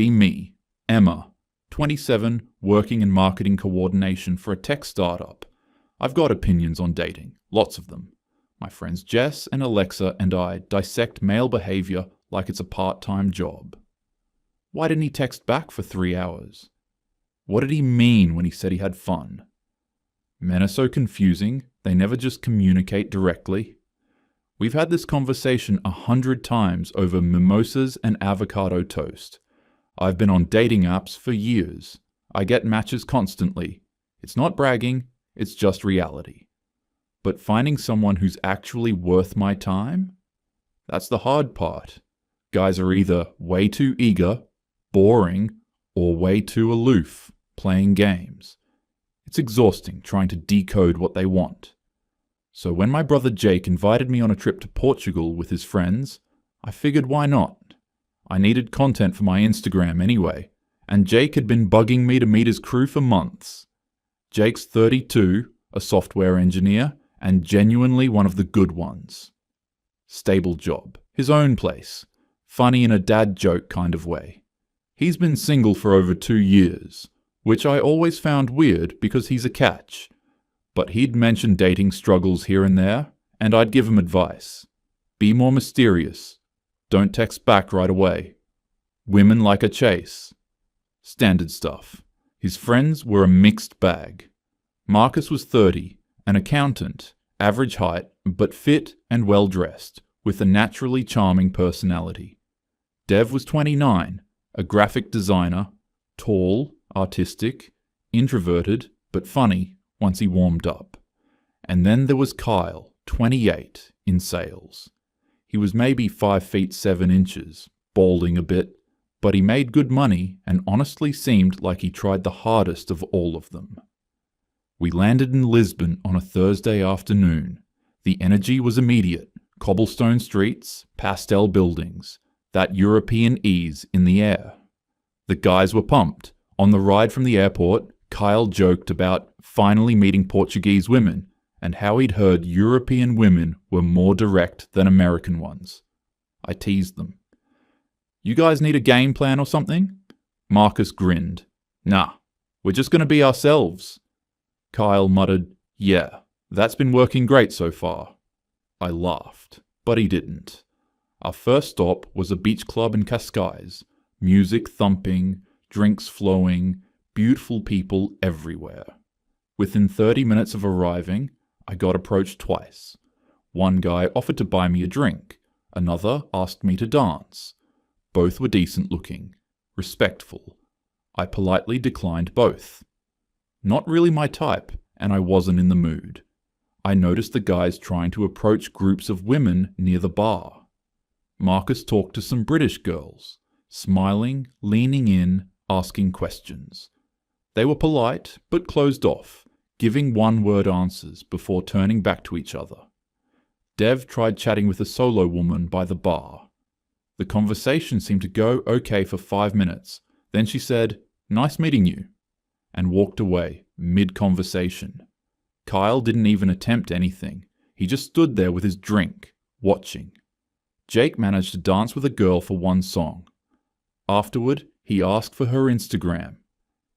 Be me, Emma, 27, working in marketing coordination for a tech startup. I've got opinions on dating, lots of them. My friends Jess and Alexa and I dissect male behavior like it's a part-time job. Why didn't he text back for 3 hours? What did he mean when he said he had fun? Men are so confusing, they never just communicate directly. We've had this conversation 100 times over mimosas and avocado toast. I've been on dating apps for years. I get matches constantly. It's not bragging, it's just reality. But finding someone who's actually worth my time? That's the hard part. Guys are either way too eager, boring, or way too aloof, playing games. It's exhausting trying to decode what they want. So when my brother Jake invited me on a trip to Portugal with his friends, I figured why not? I needed content for my Instagram anyway, and Jake had been bugging me to meet his crew for months. Jake's 32, a software engineer, and genuinely one of the good ones. Stable job, his own place, funny in a dad joke kind of way. He's been single for over 2 years, which I always found weird because he's a catch. But he'd mention dating struggles here and there, and I'd give him advice. Be more mysterious. Don't text back right away. Women like a chase. Standard stuff. His friends were a mixed bag. Marcus was 30, an accountant, average height, but fit and well-dressed, with a naturally charming personality. Dev was 29, a graphic designer, tall, artistic, introverted, but funny once he warmed up. And then there was Kyle, 28, in sales. He was maybe 5 feet 7 inches, balding a bit, but he made good money and honestly seemed like he tried the hardest of all of them. We landed in Lisbon on a Thursday afternoon. The energy was immediate. Cobblestone streets, pastel buildings, that European ease in the air. The guys were pumped. On the ride from the airport, Kyle joked about finally meeting Portuguese women and how he'd heard European women were more direct than American ones. I teased them. You guys need a game plan or something? Marcus grinned. Nah, we're just going to be ourselves. Kyle muttered, yeah, that's been working great so far. I laughed, but he didn't. Our first stop was a beach club in Cascais, music thumping, drinks flowing, beautiful people everywhere. Within 30 minutes of arriving, I got approached twice. One guy offered to buy me a drink, another asked me to dance. Both were decent looking, respectful. I politely declined both. Not really my type, and I wasn't in the mood. I noticed the guys trying to approach groups of women near the bar. Marcus talked to some British girls, smiling, leaning in, asking questions. They were polite, but closed off, giving one-word answers before turning back to each other. Dev tried chatting with a solo woman by the bar. The conversation seemed to go okay for 5 minutes. Then she said, "Nice meeting you," and walked away, mid-conversation. Kyle didn't even attempt anything. He just stood there with his drink, watching. Jake managed to dance with a girl for one song. Afterward, he asked for her Instagram.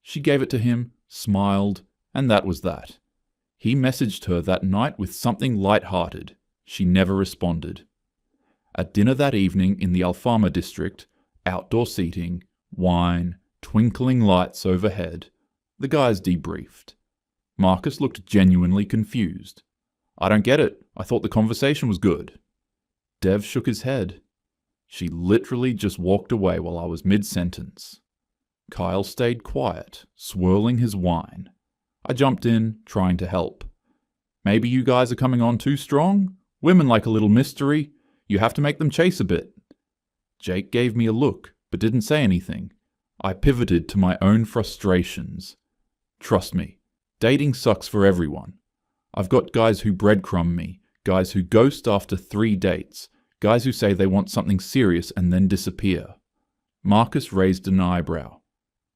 She gave it to him, smiled, and that was that. He messaged her that night with something light-hearted. She never responded. At dinner that evening in the Alfama district, outdoor seating, wine, twinkling lights overhead, the guys debriefed. Marcus looked genuinely confused. I don't get it. I thought the conversation was good. Dev shook his head. She literally just walked away while I was mid-sentence. Kyle stayed quiet, swirling his wine. I jumped in, trying to help. Maybe you guys are coming on too strong? Women like a little mystery. You have to make them chase a bit. Jake gave me a look, but didn't say anything. I pivoted to my own frustrations. Trust me, dating sucks for everyone. I've got guys who breadcrumb me, guys who ghost after 3 dates, guys who say they want something serious and then disappear. Marcus raised an eyebrow.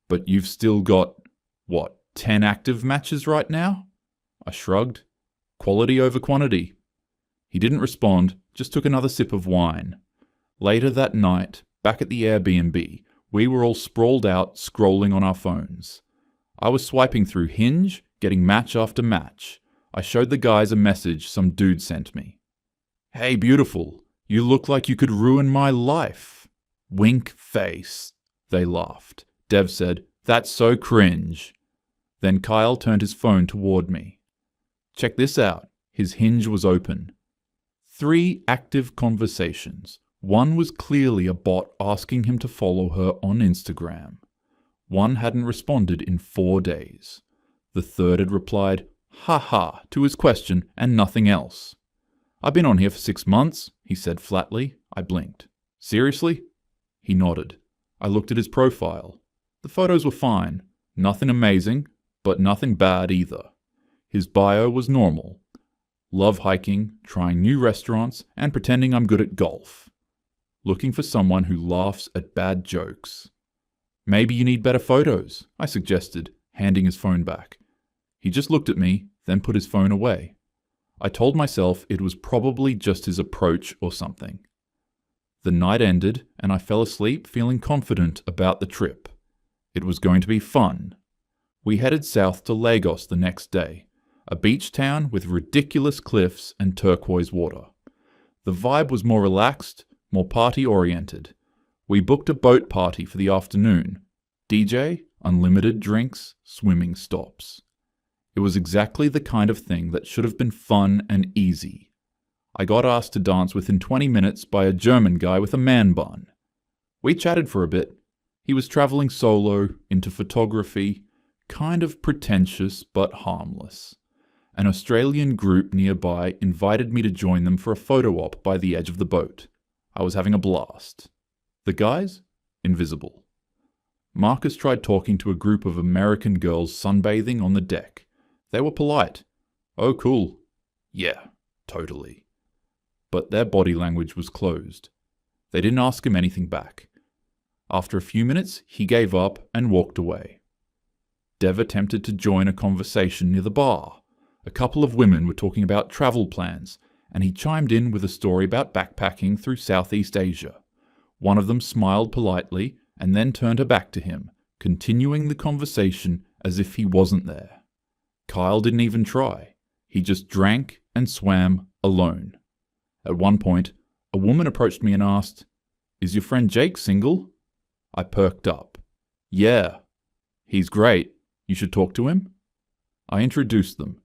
But you've still got, 10 active matches right now? I shrugged. Quality over quantity. He didn't respond, just took another sip of wine. Later that night, back at the Airbnb, We were all sprawled out, scrolling on our phones. I was swiping through Hinge, getting match after match. I showed the guys a message some dude sent me. "Hey, beautiful, you look like you could ruin my life." "Wink face," they laughed. Dev said, "That's so cringe." Then Kyle turned his phone toward me. Check this out. His Hinge was open. 3 active conversations. One was clearly a bot asking him to follow her on Instagram. One hadn't responded in 4 days. The third had replied, "Ha ha," to his question and nothing else. "I've been on here for 6 months, he said flatly. I blinked. "Seriously?" He nodded. I looked at his profile. The photos were fine. Nothing amazing, but nothing bad either. His bio was normal. Love hiking, trying new restaurants, and pretending I'm good at golf. Looking for someone who laughs at bad jokes. "Maybe you need better photos," I suggested, handing his phone back. He just looked at me, then put his phone away. I told myself it was probably just his approach or something. The night ended, and I fell asleep feeling confident about the trip. It was going to be fun. We headed south to Lagos the next day, a beach town with ridiculous cliffs and turquoise water. The vibe was more relaxed, more party-oriented. We booked a boat party for the afternoon. DJ, unlimited drinks, swimming stops. It was exactly the kind of thing that should have been fun and easy. I got asked to dance within 20 minutes by a German guy with a man bun. We chatted for a bit. He was traveling solo, into photography, kind of pretentious but harmless. An Australian group nearby invited me to join them for a photo op by the edge of the boat. I was having a blast. The guys? Invisible. Marcus tried talking to a group of American girls sunbathing on the deck. They were polite. "Oh, cool." "Yeah, totally." But their body language was closed. They didn't ask him anything back. After a few minutes, he gave up and walked away. Dev attempted to join a conversation near the bar. A couple of women were talking about travel plans, and he chimed in with a story about backpacking through Southeast Asia. One of them smiled politely and then turned her back to him, continuing the conversation as if he wasn't there. Kyle didn't even try. He just drank and swam alone. At one point, a woman approached me and asked, "Is your friend Jake single?" I perked up. "Yeah." "He's great. You should talk to him." I introduced them.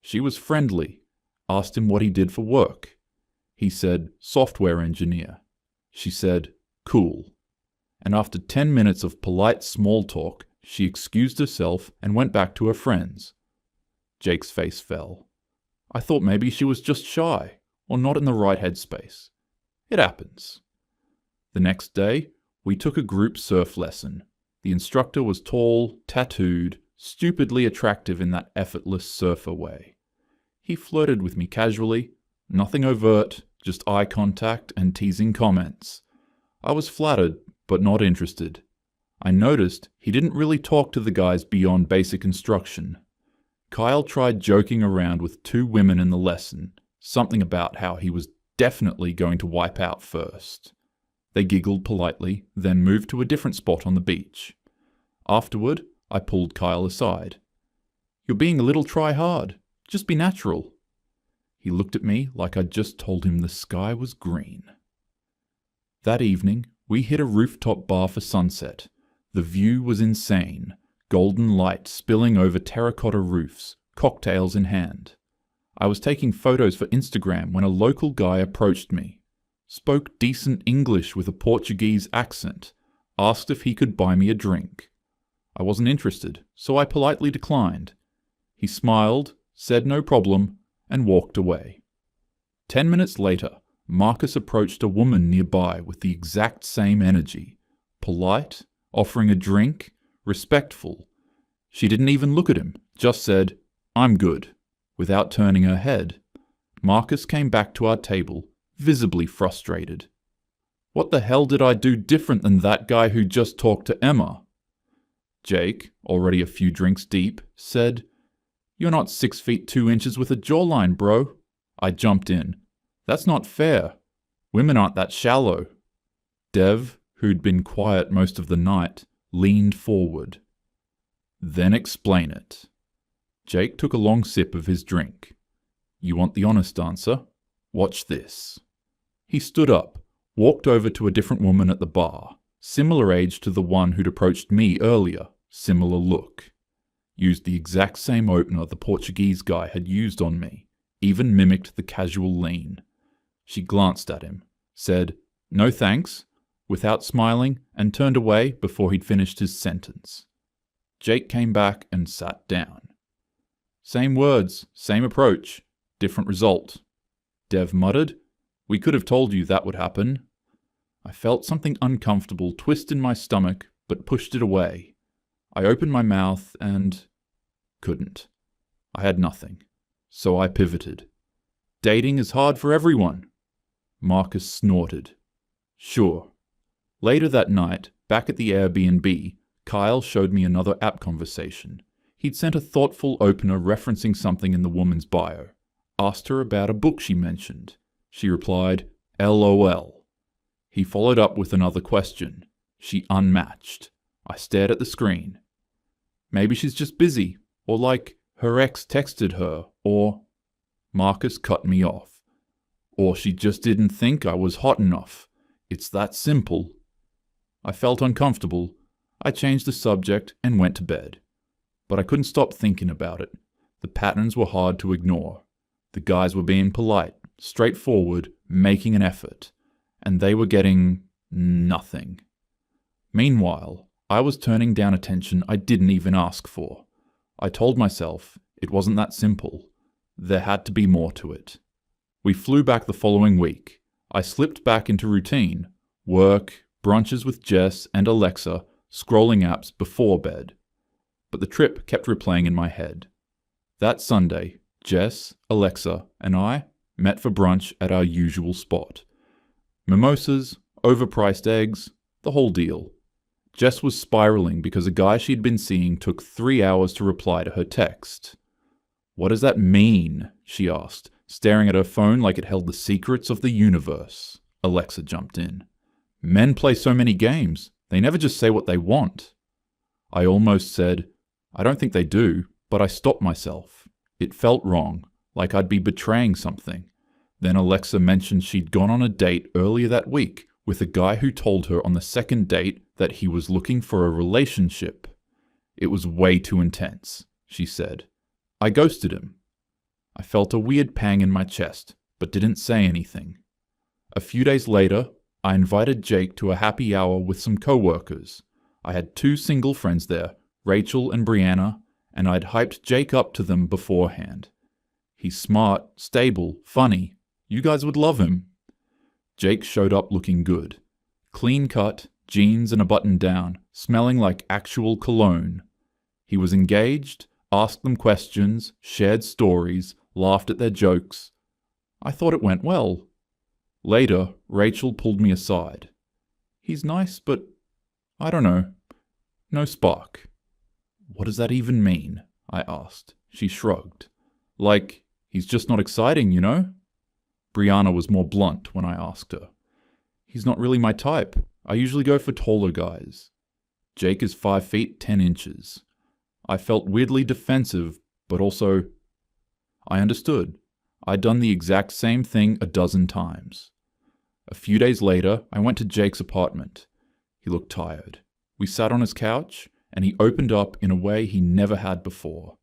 She was friendly. Asked him what he did for work. He said, "Software engineer." She said, "Cool." And after 10 minutes of polite small talk, she excused herself and went back to her friends. Jake's face fell. I thought maybe she was just shy, or not in the right headspace. It happens. The next day, we took a group surf lesson. The instructor was tall, tattooed, stupidly attractive in that effortless surfer way. He flirted with me casually, nothing overt, just eye contact and teasing comments. I was flattered, but not interested. I noticed he didn't really talk to the guys beyond basic instruction. Kyle tried joking around with 2 women in the lesson, something about how he was definitely going to wipe out first. They giggled politely, then moved to a different spot on the beach. Afterward, I pulled Kyle aside. "You're being a little try-hard. Just be natural." He looked at me like I'd just told him the sky was green. That evening, we hit a rooftop bar for sunset. The view was insane. Golden light spilling over terracotta roofs, cocktails in hand. I was taking photos for Instagram when a local guy approached me. Spoke decent English with a Portuguese accent. Asked if he could buy me a drink. I wasn't interested, so I politely declined. He smiled, said no problem, and walked away. 10 minutes later, Marcus approached a woman nearby with the exact same energy. Polite, offering a drink, respectful. She didn't even look at him, just said, "I'm good," without turning her head. Marcus came back to our table, visibly frustrated. What the hell did I do different than that guy who just talked to Emma? Jake, already a few drinks deep, said, "You're not 6 feet 2 inches with a jawline, bro." I jumped in. "That's not fair. Women aren't that shallow." Dev, who'd been quiet most of the night, leaned forward. "Then explain it." Jake took a long sip of his drink. "You want the honest answer? Watch this." He stood up, walked over to a different woman at the bar, similar age to the one who'd approached me earlier, similar look. Used the exact same opener the Portuguese guy had used on me, even mimicked the casual lean. She glanced at him, said, "No thanks," without smiling, and turned away before he'd finished his sentence. Jake came back and sat down. "Same words, same approach, different result." Dev muttered, "We could have told you that would happen." I felt something uncomfortable twist in my stomach, but pushed it away. I opened my mouth and couldn't. I had nothing. So I pivoted. "Dating is hard for everyone." Marcus snorted. "Sure." Later that night, back at the Airbnb, Kyle showed me another app conversation. He'd sent a thoughtful opener referencing something in the woman's bio. Asked her about a book she mentioned. She replied, "LOL." He followed up with another question. She unmatched. I stared at the screen. Maybe she's just busy, or like her ex texted her, or... Marcus cut me off. Or she just didn't think I was hot enough. It's that simple. I felt uncomfortable. I changed the subject and went to bed. But I couldn't stop thinking about it. The patterns were hard to ignore. The guys were being polite, straightforward, making an effort. And they were getting nothing. Meanwhile, I was turning down attention I didn't even ask for. I told myself it wasn't that simple. There had to be more to it. We flew back the following week. I slipped back into routine. Work, brunches with Jess and Alexa, scrolling apps before bed. But the trip kept replaying in my head. That Sunday, Jess, Alexa, and I met for brunch at our usual spot. Mimosas, overpriced eggs, the whole deal. Jess was spiraling because a guy she'd been seeing took 3 hours to reply to her text. "What does that mean?" she asked, staring at her phone like it held the secrets of the universe. Alexa jumped in. "Men play so many games. They never just say what they want." I almost said, "I don't think they do," but I stopped myself. It felt wrong, like I'd be betraying something. Then Alexa mentioned she'd gone on a date earlier that week with a guy who told her on the second date that he was looking for a relationship. "It was way too intense," she said. "I ghosted him." I felt a weird pang in my chest, but didn't say anything. A few days later, I invited Jake to a happy hour with some co-workers. I had 2 single friends there, Rachel and Brianna, and I'd hyped Jake up to them beforehand. "He's smart, stable, funny. You guys would love him." Jake showed up looking good. Clean cut, jeans and a button down, smelling like actual cologne. He was engaged, asked them questions, shared stories, laughed at their jokes. I thought it went well. Later, Rachel pulled me aside. "He's nice, but I don't know. No spark." "What does that even mean?" I asked. She shrugged. "Like, he's just not exciting, you know?" Brianna was more blunt when I asked her. "He's not really my type. I usually go for taller guys." Jake is 5 feet 10 inches. I felt weirdly defensive, but also... I understood. I'd done the exact same thing a dozen times. A few days later, I went to Jake's apartment. He looked tired. We sat on his couch, and he opened up in a way he never had before.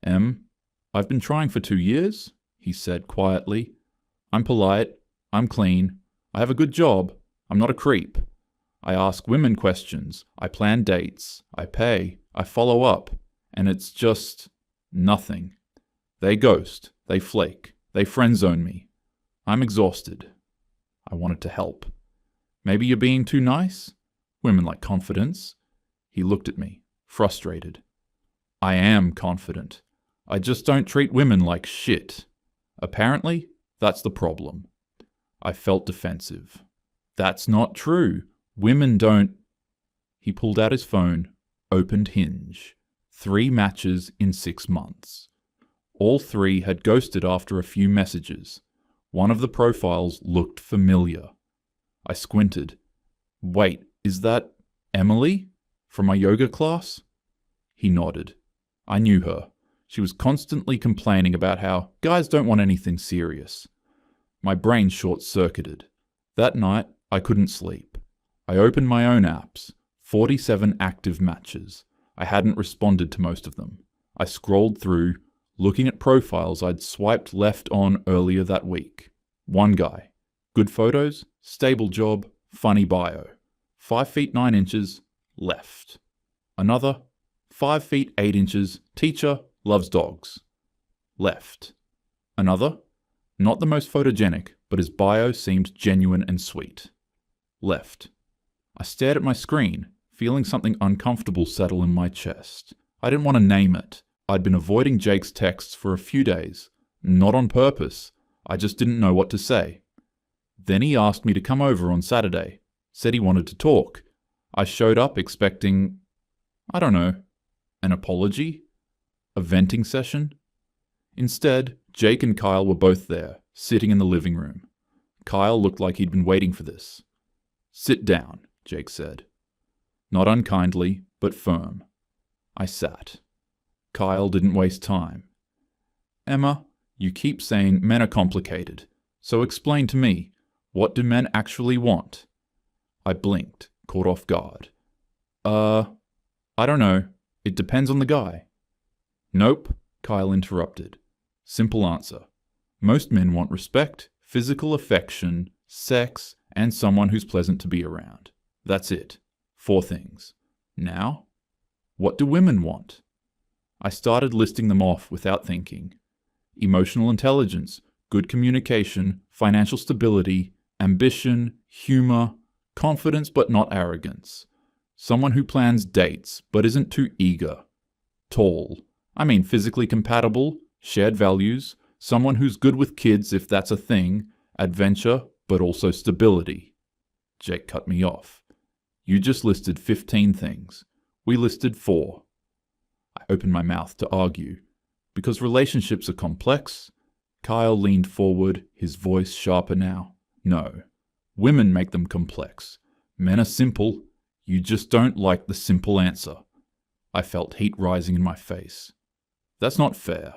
I've been trying for 2 years," he said quietly. "I'm polite. I'm clean. I have a good job. I'm not a creep. I ask women questions. I plan dates. I pay. I follow up. And it's just nothing. They ghost. They flake. They friend-zone me. I'm exhausted." I wanted to help. "Maybe you're being too nice? Women like confidence." He looked at me, frustrated. "I am confident. I just don't treat women like shit. Apparently, that's the problem." I felt defensive. "That's not true. Women don't..." He pulled out his phone, opened Hinge. 3 matches in 6 months. All 3 had ghosted after a few messages. One of the profiles looked familiar. I squinted. Wait, is that Emily? From my yoga class? He nodded. I knew her. She was constantly complaining about how guys don't want anything serious. My brain short-circuited. That night, I couldn't sleep. I opened my own apps. 47 active matches. I hadn't responded to most of them. I scrolled through, looking at profiles I'd swiped left on earlier that week. One guy. Good photos, stable job, funny bio. 5 feet 9 inches, left. Another, 5 feet 8 inches, teacher, loves dogs. Left. Another, not the most photogenic, but his bio seemed genuine and sweet. Left. I stared at my screen, feeling something uncomfortable settle in my chest. I didn't want to name it. I'd been avoiding Jake's texts for a few days. Not on purpose. I just didn't know what to say. Then he asked me to come over on Saturday. Said he wanted to talk. I showed up expecting, I don't know, an apology? A venting session? Instead, Jake and Kyle were both there, sitting in the living room. Kyle looked like he'd been waiting for this. Sit down, Jake said. Not unkindly, but firm. I sat. Kyle didn't waste time. Emma, you keep saying men are complicated, so explain to me, what do men actually want? I blinked, caught off guard. I don't know. It depends on the guy. Nope, Kyle interrupted. Simple answer. Most men want respect, physical affection, sex, and someone who's pleasant to be around. That's it. 4 things. Now, what do women want? I started listing them off without thinking. Emotional intelligence, good communication, financial stability, ambition, humor, confidence but not arrogance. Someone who plans dates but isn't too eager. Tall. I mean physically compatible, shared values, someone who's good with kids if that's a thing, adventure but also stability. Jake cut me off. You just listed 15 things. We listed 4. I opened my mouth to argue. Because relationships are complex. Kyle leaned forward, his voice sharper now. No. Women make them complex. Men are simple. You just don't like the simple answer. I felt heat rising in my face. That's not fair.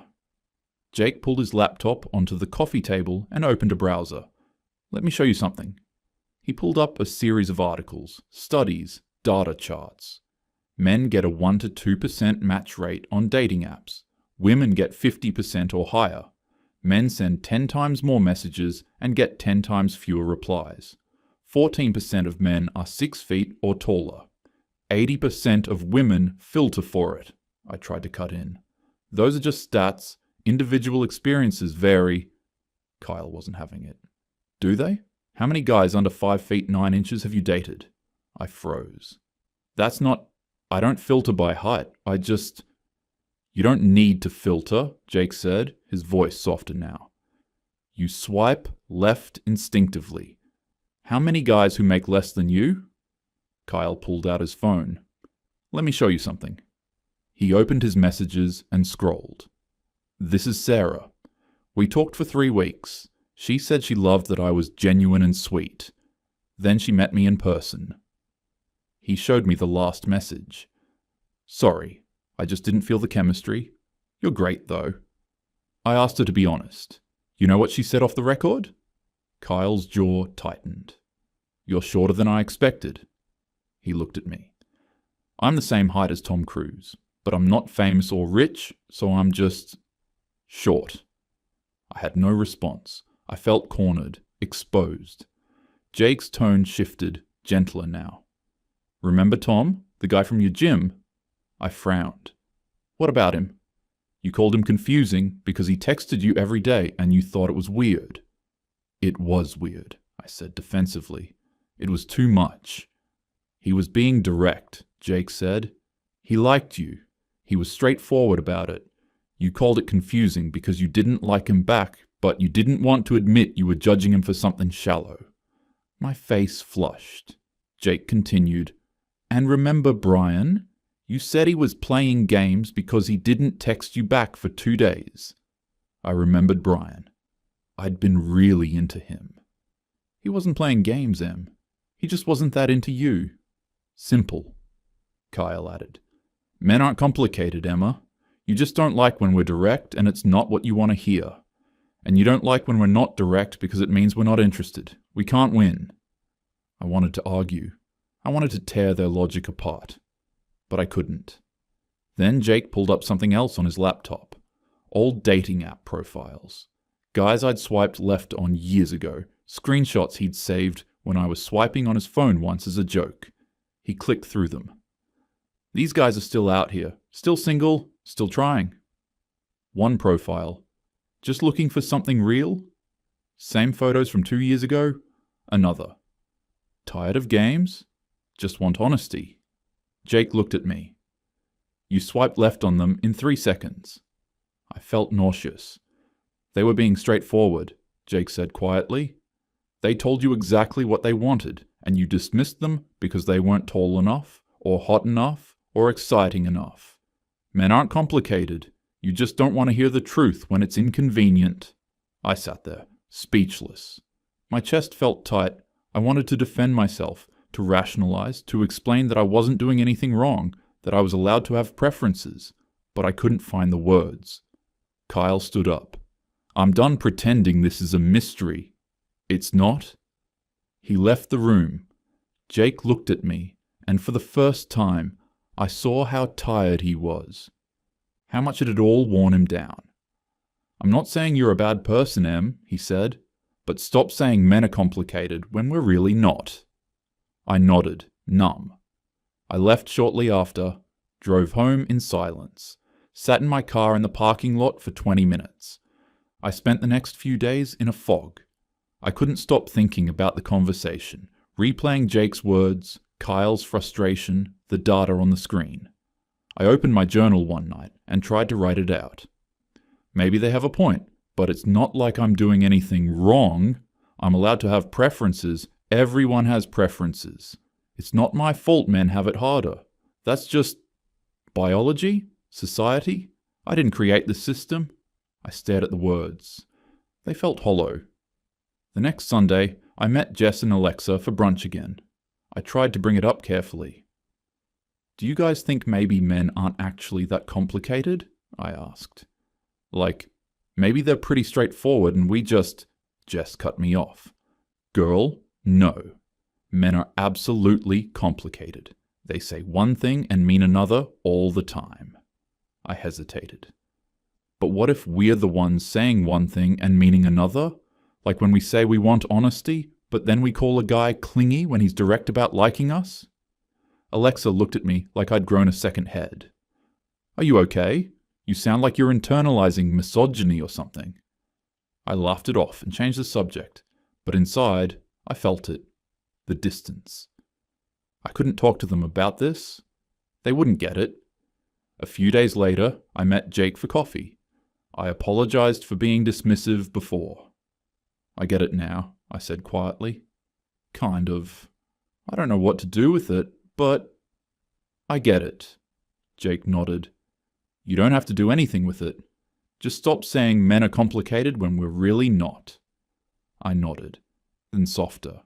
Jake pulled his laptop onto the coffee table and opened a browser. Let me show you something. He pulled up a series of articles, studies, data charts. Men get a 1 to 2% match rate on dating apps. Women get 50% or higher. Men send 10 times more messages and get 10 times fewer replies. 14% of men are 6 feet or taller. 80% of women filter for it. I tried to cut in. Those are just stats. Individual experiences vary. Kyle wasn't having it. Do they? How many guys under 5 feet 9 inches have you dated? I froze. That's not... I don't filter by height. You don't need to filter, Jake said, his voice softer now. You swipe left instinctively. How many guys who make less than you? Kyle pulled out his phone. Let me show you something. He opened his messages and scrolled. This is Sarah. We talked for 3 weeks. She said she loved that I was genuine and sweet. Then she met me in person. He showed me the last message. Sorry, I just didn't feel the chemistry. You're great, though. I asked her to be honest. You know what she said off the record? Kyle's jaw tightened. You're shorter than I expected. He looked at me. I'm the same height as Tom Cruise, but I'm not famous or rich, so I'm just... short. I had no response. I felt cornered, exposed. Jake's tone shifted, gentler now. Remember Tom, the guy from your gym? I frowned. What about him? You called him confusing because he texted you every day and you thought it was weird. It was weird, I said defensively. It was too much. He was being direct, Jake said. He liked you. He was straightforward about it. You called it confusing because you didn't like him back, but you didn't want to admit you were judging him for something shallow. My face flushed. Jake continued. And remember Brian? You said he was playing games because he didn't text you back for 2 days. I remembered Brian. I'd been really into him. He wasn't playing games, Em. He just wasn't that into you. Simple, Kyle added. Men aren't complicated, Emma. You just don't like when we're direct and it's not what you want to hear. And you don't like when we're not direct because it means we're not interested. We can't win. I wanted to argue. I wanted to tear their logic apart. But I couldn't. Then Jake pulled up something else on his laptop. Old dating app profiles. Guys I'd swiped left on years ago. Screenshots he'd saved when I was swiping on his phone once as a joke. He clicked through them. These guys are still out here. Still single. Still trying. One profile. Just looking for something real? Same photos from 2 years ago? Another. Tired of games? Just want honesty. Jake looked at me. You swiped left on them in 3 seconds. I felt nauseous. They were being straightforward, Jake said quietly. They told you exactly what they wanted, and you dismissed them because they weren't tall enough, or hot enough, or exciting enough. Men aren't complicated. You just don't want to hear the truth when it's inconvenient. I sat there, speechless. My chest felt tight. I wanted to defend myself, to rationalize, to explain that I wasn't doing anything wrong, that I was allowed to have preferences, but I couldn't find the words. Kyle stood up. I'm done pretending this is a mystery. It's not. He left the room. Jake looked at me, and for the first time, I saw how tired he was. How much it had all worn him down. I'm not saying you're a bad person, Em, he said, but stop saying men are complicated when we're really not. I nodded, numb. I left shortly after, drove home in silence, sat in my car in the parking lot for 20 minutes. I spent the next few days in a fog. I couldn't stop thinking about the conversation, replaying Jake's words, Kyle's frustration, the data on the screen. I opened my journal one night and tried to write it out. Maybe they have a point, but it's not like I'm doing anything wrong. I'm allowed to have preferences. Everyone has preferences. It's not my fault men have it harder. That's just biology? Society? I didn't create the system. I stared at the words. They felt hollow. The next Sunday, I met Jess and Alexa for brunch again. I tried to bring it up carefully. Do you guys think maybe men aren't actually that complicated? I asked. Like, maybe they're pretty straightforward and we just... Jess cut me off. Girl, no. Men are absolutely complicated. They say one thing and mean another all the time. I hesitated. But what if we're the ones saying one thing and meaning another? Like when we say we want honesty, but then we call a guy clingy when he's direct about liking us? Alexa looked at me like I'd grown a second head. Are you okay? You sound like you're internalizing misogyny or something. I laughed it off and changed the subject, but inside, I felt it. The distance. I couldn't talk to them about this. They wouldn't get it. A few days later, I met Jake for coffee. I apologized for being dismissive before. I get it now, I said quietly. Kind of. I don't know what to do with it, but I get it. Jake nodded. You don't have to do anything with it. Just stop saying men are complicated when we're really not. I nodded, then softer.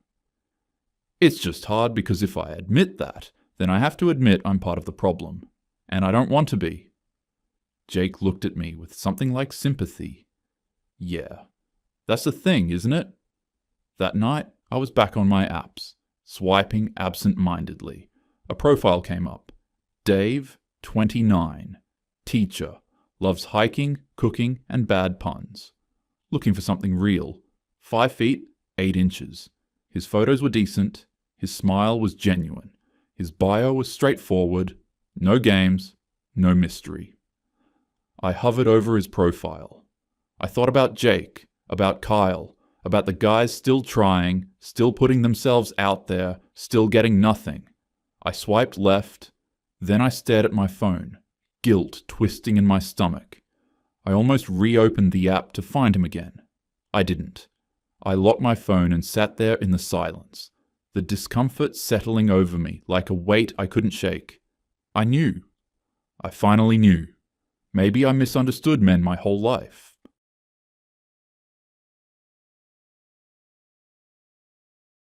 It's just hard because if I admit that, then I have to admit I'm part of the problem. And I don't want to be. Jake looked at me with something like sympathy. Yeah, that's the thing, isn't it? That night, I was back on my apps, swiping absent-mindedly. A profile came up. Dave, 29. Teacher. Loves hiking, cooking, and bad puns. Looking for something real. 5 feet, 8 inches. His photos were decent. His smile was genuine. His bio was straightforward. No games, no mystery. I hovered over his profile. I thought about Jake, about Kyle, about the guys still trying, still putting themselves out there, still getting nothing. I swiped left, then I stared at my phone, guilt twisting in my stomach. I almost reopened the app to find him again. I didn't. I locked my phone and sat there in the silence, the discomfort settling over me like a weight I couldn't shake. I knew. I finally knew. Maybe I misunderstood men my whole life.